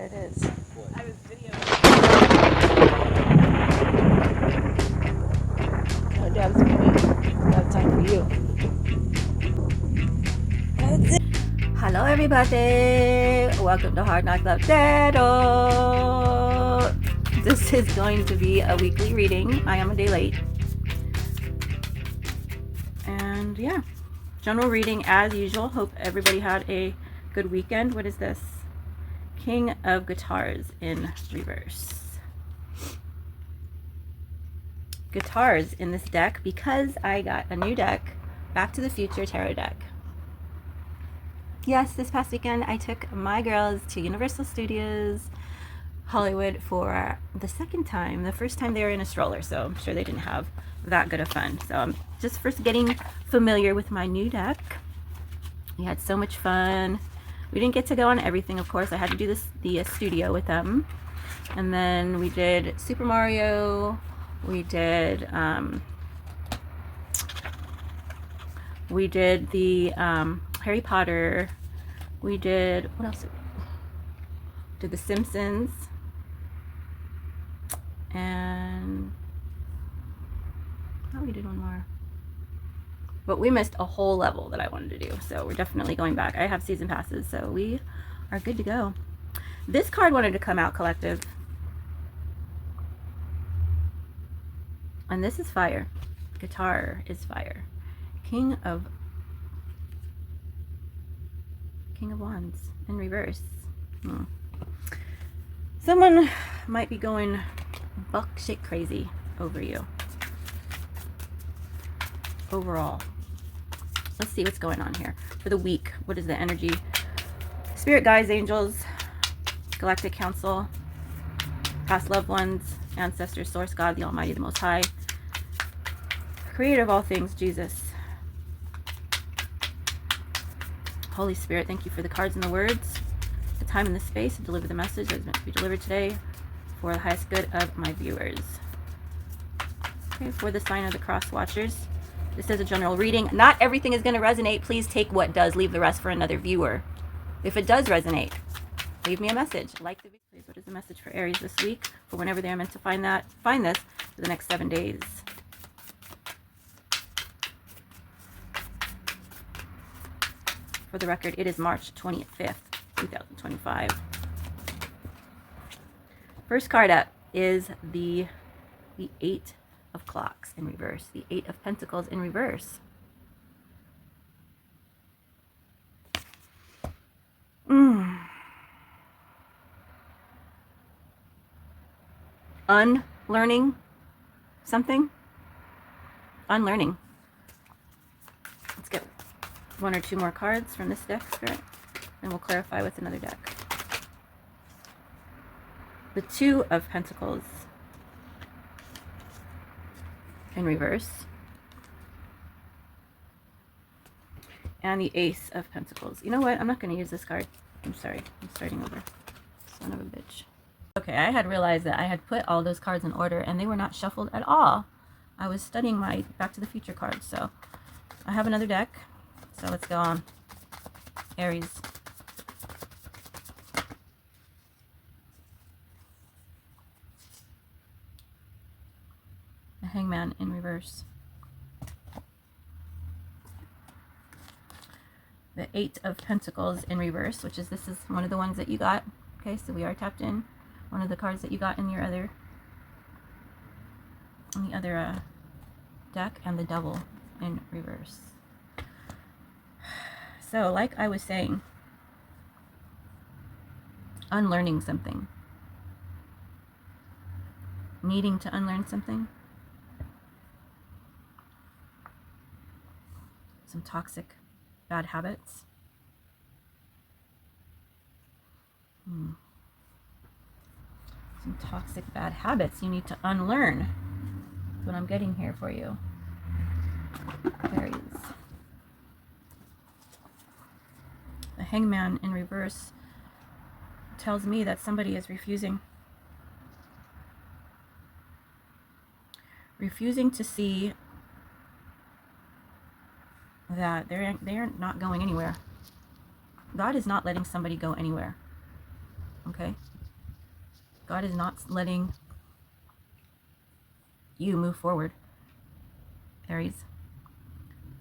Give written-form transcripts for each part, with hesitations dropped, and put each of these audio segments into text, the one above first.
There it is. I was videoing. No, Dab's moving. That's time for you. That's it. Hello, everybody. Welcome to Hard Knock Love Tarot. This is going to be a weekly reading. I am a day late. And yeah, general reading as usual. Hope everybody had a good weekend. What is this? King of Guitars in reverse. Guitars in this deck because I got a new deck, Back to the Future Tarot deck. Yes, this past weekend I took my girls to Universal Studios Hollywood for the second time. The first time they were in a stroller, so I'm sure they didn't have that good of fun. So I'm just first getting familiar with my new deck. We had so much fun. We didn't get to go on everything, of course. I had to do the studio with them. And then we did Super Mario. We did the Harry Potter. We did, what else? Did the Simpsons. And oh, we did one more. But we missed a whole level that I wanted to do. So we're definitely going back. I have season passes, so we are good to go. This card wanted to come out, collective. And this is fire. Guitar is fire. King of Wands in reverse. Someone might be going buck shit crazy over you. Overall. Let's see what's going on here for the week. What is the energy? Spirit guides, angels, galactic council, past loved ones, ancestors, source, God, the Almighty, the Most High, creator of all things, Jesus. Holy Spirit, thank you for the cards and the words, the time and the space to deliver the message that is meant to be delivered today for the highest good of my viewers. Okay, for the sign of the cross watchers. This is a general reading. Not everything is going to resonate. Please take what does. Leave the rest for another viewer. If it does resonate, leave me a message. Like the video. Please, what is the message for Aries this week? For whenever they are meant to find this for the next 7 days. For the record, it is March 25th, 2025. First card up is the Eight of Clocks in reverse. The Eight of Pentacles in reverse. Unlearning something. Unlearning. Let's get one or two more cards from this deck, Spirit, and we'll clarify with another deck. The Two of Pentacles in reverse, and the Ace of Pentacles. You know what? I'm not going to use this card. I'm sorry. I'm starting over. Son of a bitch. Okay, I had realized that I had put all those cards in order, and they were not shuffled at all. I was studying my Back to the Future cards, so I have another deck. So let's go on. Aries. The Hangman in reverse. The Eight of Pentacles in reverse, which is, this is one of the ones that you got. Okay, so we are tapped in. One of the cards that you got in your other, deck, and the Devil in reverse. So, like I was saying, unlearning something. Needing to unlearn something. Some toxic bad habits. Some toxic bad habits you need to unlearn. That's what I'm getting here for you. Aries. The Hangman in reverse tells me that somebody is refusing to see that they're not going anywhere. God is not letting somebody go anywhere. Okay? God is not letting you move forward, Aries,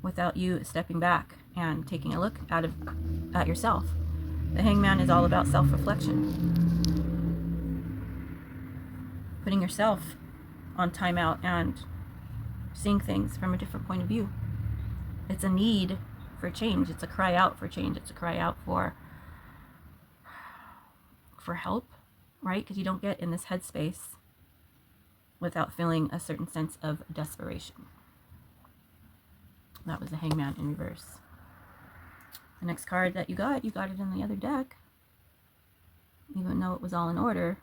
without you stepping back and taking a look at yourself. The Hangman is all about self-reflection. Putting yourself on timeout and seeing things from a different point of view. It's a need for change. It's a cry out for change. It's a cry out for help, right? Because you don't get in this headspace without feeling a certain sense of desperation. That was the Hangman in reverse. The next card that you got it in the other deck. Even though it was all in order,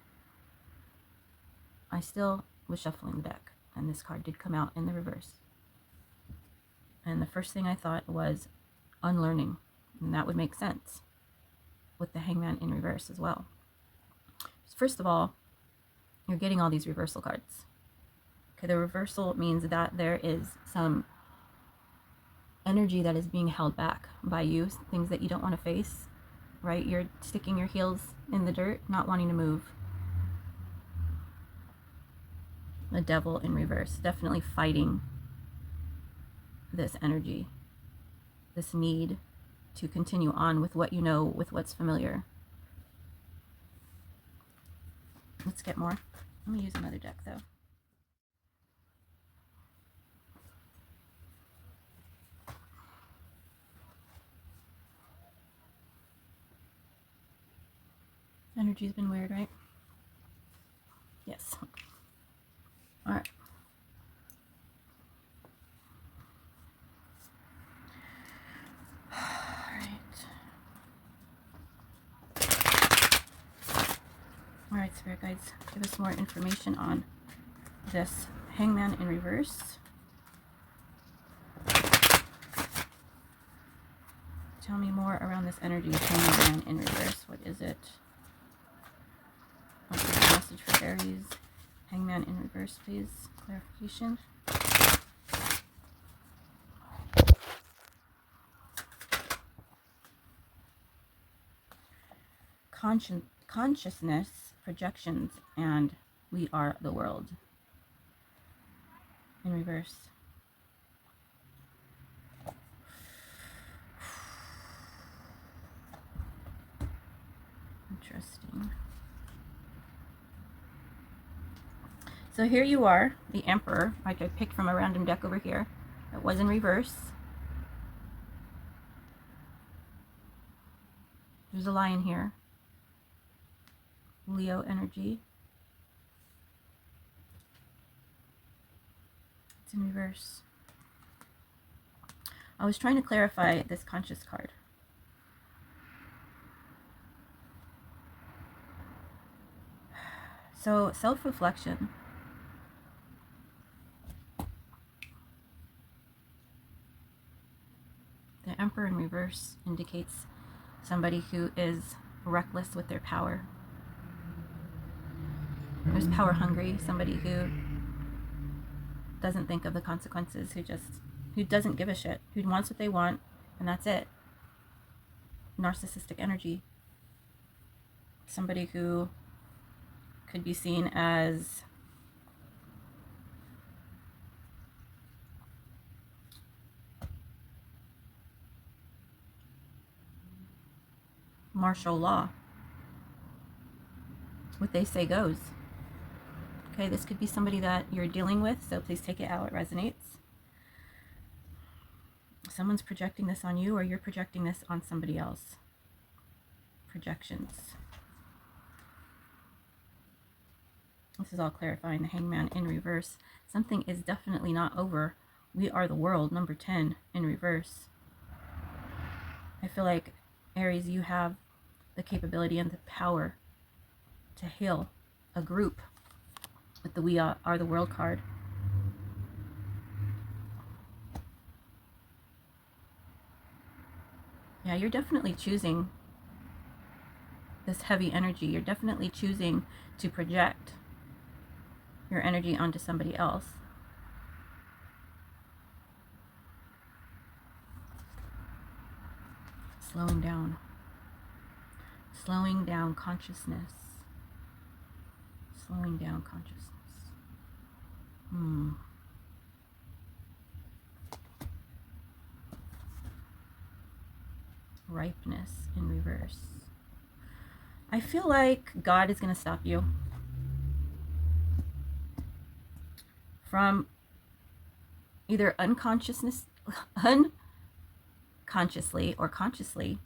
I still was shuffling the deck, and this card did come out in the reverse. And the first thing I thought was unlearning, and that would make sense with the Hangman in reverse as well. First of all, you're getting all these reversal cards. Okay, the reversal means that there is some energy that is being held back by you, things that you don't want to face, right? You're sticking your heels in the dirt, not wanting to move. The Devil in reverse, definitely fighting this energy, this need to continue on with what you know, with what's familiar. Let's get more. Let me use another deck though. Energy's been weird, right? Yes. All right. All right, Spirit Guides, give us more information on this Hangman in reverse. Tell me more around this energy, Hangman in reverse. What is it? What's the message for Aries? Hangman in reverse, please. Clarification. Consciousness, projections, and we are the world. In reverse. Interesting. So here you are, the Emperor, like I picked from a random deck over here. It was in reverse. There's a lion here. Leo energy. It's in reverse. I was trying to clarify this conscious card. So, self-reflection. The Emperor in reverse indicates somebody who is reckless with their power. There's power hungry, somebody who doesn't think of the consequences, who doesn't give a shit, who wants what they want, and that's it. Narcissistic energy. Somebody who could be seen as martial law. What they say goes. Okay, this could be somebody that you're dealing with, so please take it how it resonates. Someone's projecting this on you, or you're projecting this on somebody else. Projections. This is all clarifying the Hangman in reverse. Something is definitely not over. We are the world, number 10 in reverse. I feel like, Aries, you have the capability and the power to heal a group with the We Are the World card. Yeah, you're definitely choosing this heavy energy. You're definitely choosing to project your energy onto somebody else. Slowing down consciousness. Slowing down consciousness. Ripeness in reverse. I feel like God is going to stop you from either unconsciously or consciously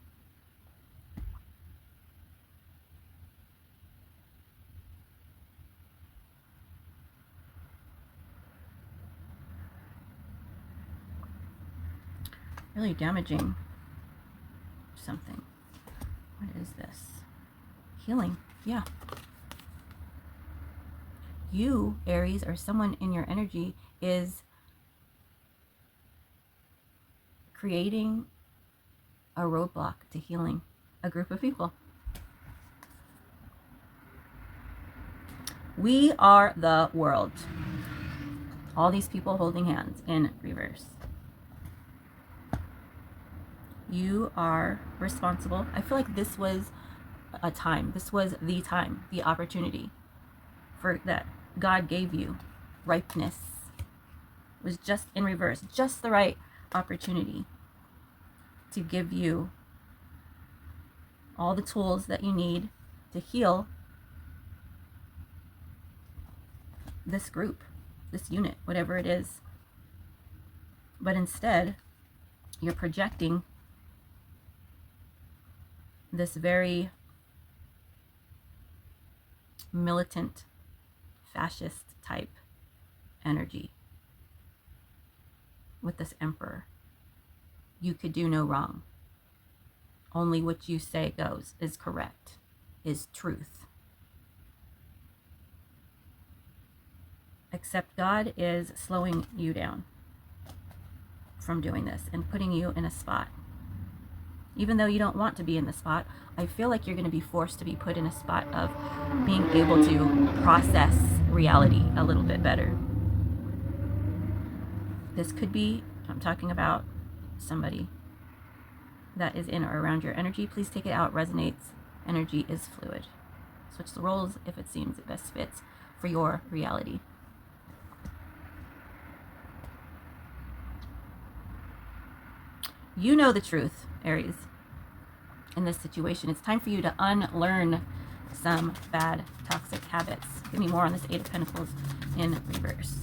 really damaging something. What is this? Healing. Yeah. You, Aries, or someone in your energy is creating a roadblock to healing a group of people. We are the world. All these people holding hands in reverse. You are responsible. I feel like this was a time. This was the time, the opportunity for that God gave you. Ripeness was just in reverse, just the right opportunity to give you all the tools that you need to heal this group, this unit, whatever it is. But instead, you're projecting this very militant, fascist type energy with this emperor. You could do no wrong. Only what you say goes, is correct, is truth. Except God is slowing you down from doing this and putting you in a spot. Even though you don't want to be in the spot, I feel like you're going to be forced to be put in a spot of being able to process reality a little bit better. This could be, I'm talking about somebody that is in or around your energy. Please take it out. Resonates. Energy is fluid. Switch the roles if it seems it best fits for your reality. You know the truth, Aries. In this situation, it's time for you to unlearn some bad, toxic habits. Give me more on this Eight of Pentacles in reverse.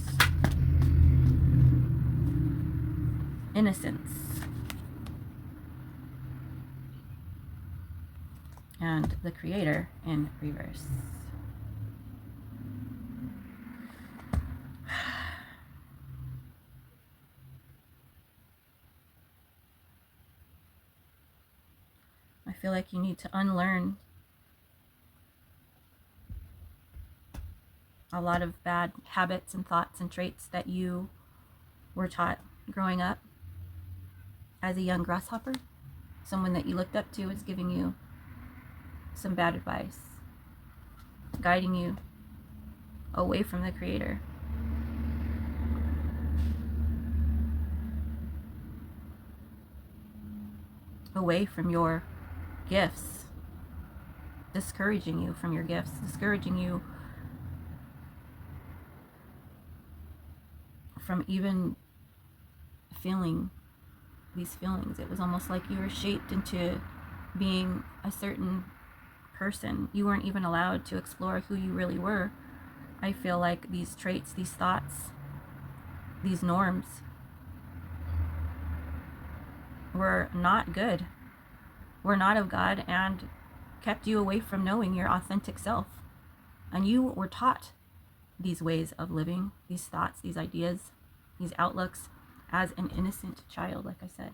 Innocence. And the Creator in reverse. I feel like you need to unlearn a lot of bad habits and thoughts and traits that you were taught growing up as a young grasshopper. Someone that you looked up to is giving you some bad advice, guiding you away from the Creator. Away from your gifts, discouraging you from your gifts, discouraging you from even feeling these feelings. It was almost like you were shaped into being a certain person. You weren't even allowed to explore who you really were. I feel like these traits, these thoughts, these norms were not good, were not of God, and kept you away from knowing your authentic self. And you were taught these ways of living, these thoughts, these ideas, these outlooks as an innocent child, like I said.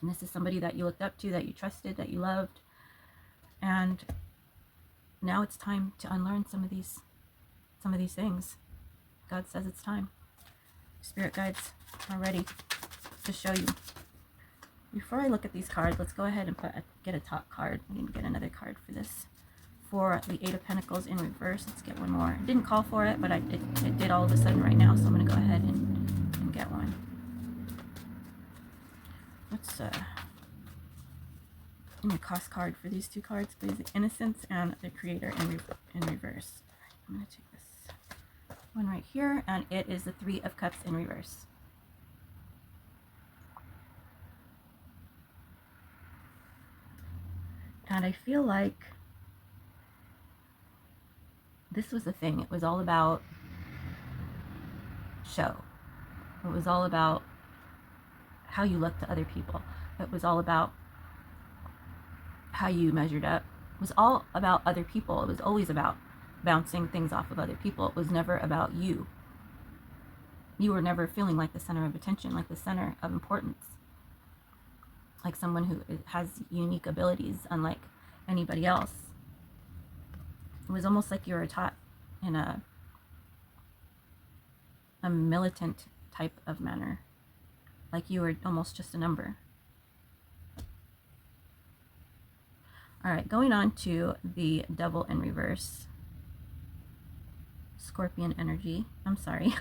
And this is somebody that you looked up to, that you trusted, that you loved. And now it's time to unlearn some of these things. God says it's time. Spirit guides are ready to show you. Before I look at these cards, let's go ahead and get a top card. I need to get another card for this. For the Eight of Pentacles in reverse, let's get one more. I didn't call for it, but it did all of a sudden right now, so I'm going to go ahead and get one. What's give me a cost card for these two cards, please? The Innocence and the Creator in reverse. I'm going to take this one right here, and it is the Three of Cups in reverse. And I feel like this was the thing. It was all about show. It was all about how you looked to other people. It was all about how you measured up. It was all about other people. It was always about bouncing things off of other people. It was never about you. You were never feeling like the center of attention, like the center of importance, like someone who has unique abilities unlike anybody else. It was almost like you were taught in a militant type of manner, like you were almost just a number. All right, going on to the Devil in reverse. Scorpion energy. I'm sorry.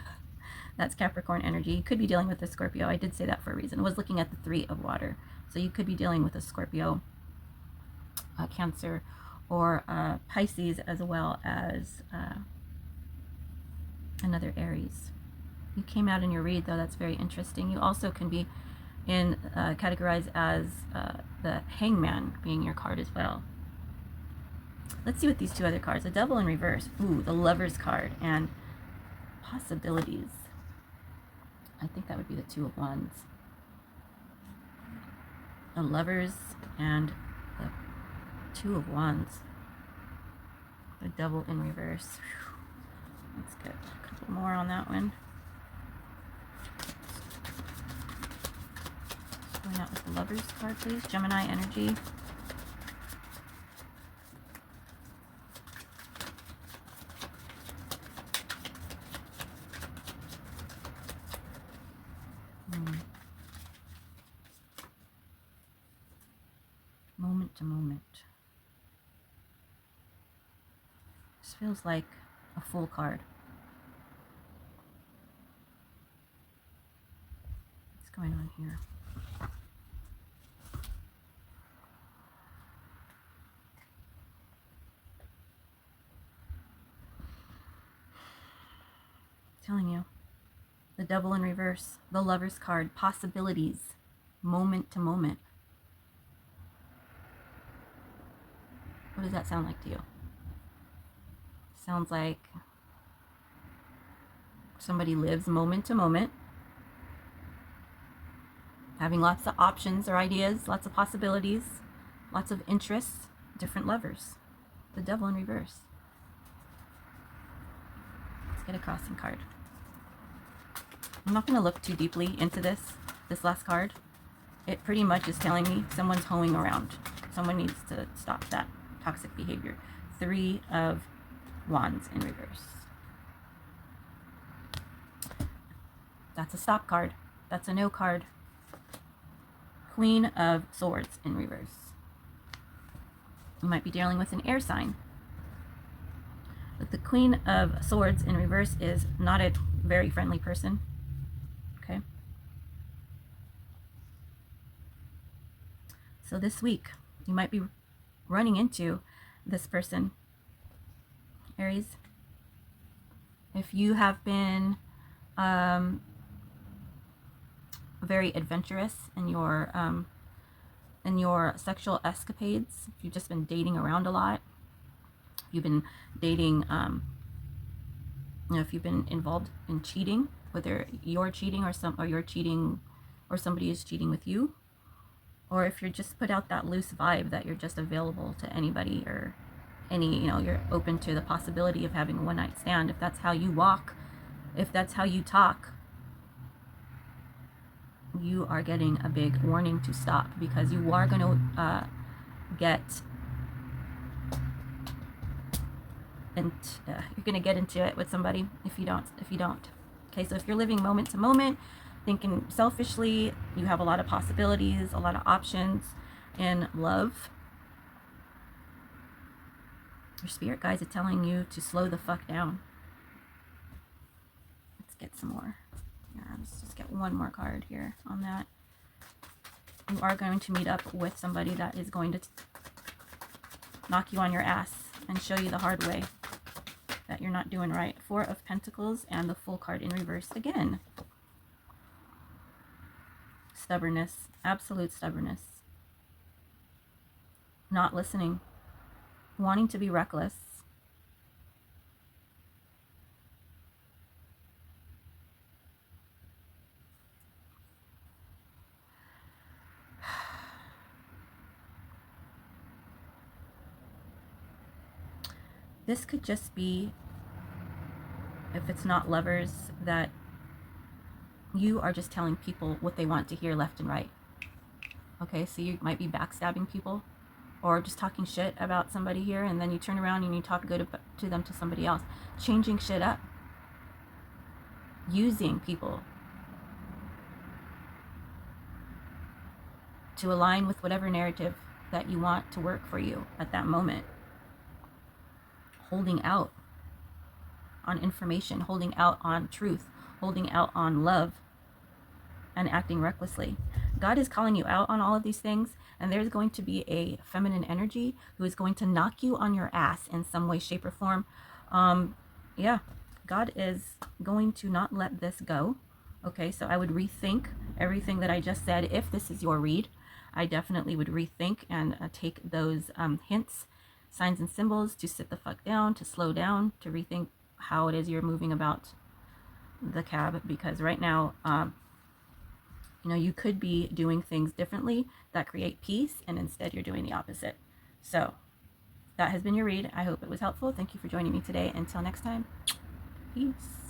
That's Capricorn energy. You could be dealing with a Scorpio. I did say that for a reason. I was looking at the Three of Water. So you could be dealing with a Scorpio, Cancer, or Pisces, as well as another Aries. You came out in your read, though. That's very interesting. You also can be categorized as the Hangman being your card as well. Let's see what these two other cards. The Devil in reverse. Ooh, the Lover's card and possibilities. I think that would be the Two of Wands. The Lovers and the Two of Wands. The Devil in reverse. Whew. Let's get a couple more on that one. Going out with the Lover's card, please. Gemini energy. Moment to moment. This feels like a Fool card. What's going on here? Telling you. The Devil in reverse. The Lover's card. Possibilities. Moment to moment. What does that sound like to you? Sounds like somebody lives moment to moment, having lots of options or ideas, lots of possibilities, lots of interests, different lovers. The Devil in reverse. Let's get a crossing card. I'm not going to look too deeply into this last card. It pretty much is telling me someone's hoeing around. Someone needs to stop that toxic behavior. Three of Wands in reverse. That's a stop card. That's a no card. Queen of Swords in reverse. You might be dealing with an air sign. But the Queen of Swords in reverse is not a very friendly person. Okay? So this week, you might be running into this person, Aries. If you have been very adventurous in your sexual escapades, if you've just been dating around a lot, if you've been dating, if you've been involved in cheating, whether you're cheating or you're cheating or somebody is cheating with you, or if you're just put out that loose vibe that you're just available to anybody or you're open to the possibility of having a one-night stand, if that's how you walk, if that's how you talk, you are getting a big warning to stop, because you are going to get into it with somebody if you don't. Okay, so if you're living moment to moment, thinking selfishly, you have a lot of possibilities, a lot of options in love. Your spirit guides are telling you to slow the fuck down. Let's get some more. Here, let's just get one more card here on that. You are going to meet up with somebody that is going to knock you on your ass and show you the hard way that you're not doing right. Four of Pentacles and the Fool card in reverse again. Stubbornness, absolute stubbornness. Not listening, wanting to be reckless. This could just be, if it's not lovers, that you are just telling people what they want to hear left and right. Okay, so you might be backstabbing people or just talking shit about somebody here, and then you turn around and you talk good to them to somebody else. Changing shit up. Using people to align with whatever narrative that you want to work for you at that moment. Holding out on information, holding out on truth, holding out on love, and acting recklessly. God is calling you out on all of these things, and there's going to be a feminine energy who is going to knock you on your ass in some way, shape, or form. Yeah, God is going to not let this go. Okay, so I would rethink everything that I just said. If this is your read, I definitely would rethink and take those hints, signs and symbols to sit the fuck down, to slow down, to rethink how it is you're moving about the cab, because right now, you know, you could be doing things differently that create peace, and instead you're doing the opposite. So that has been your read. I hope it was helpful. Thank you for joining me today. Until next time, peace.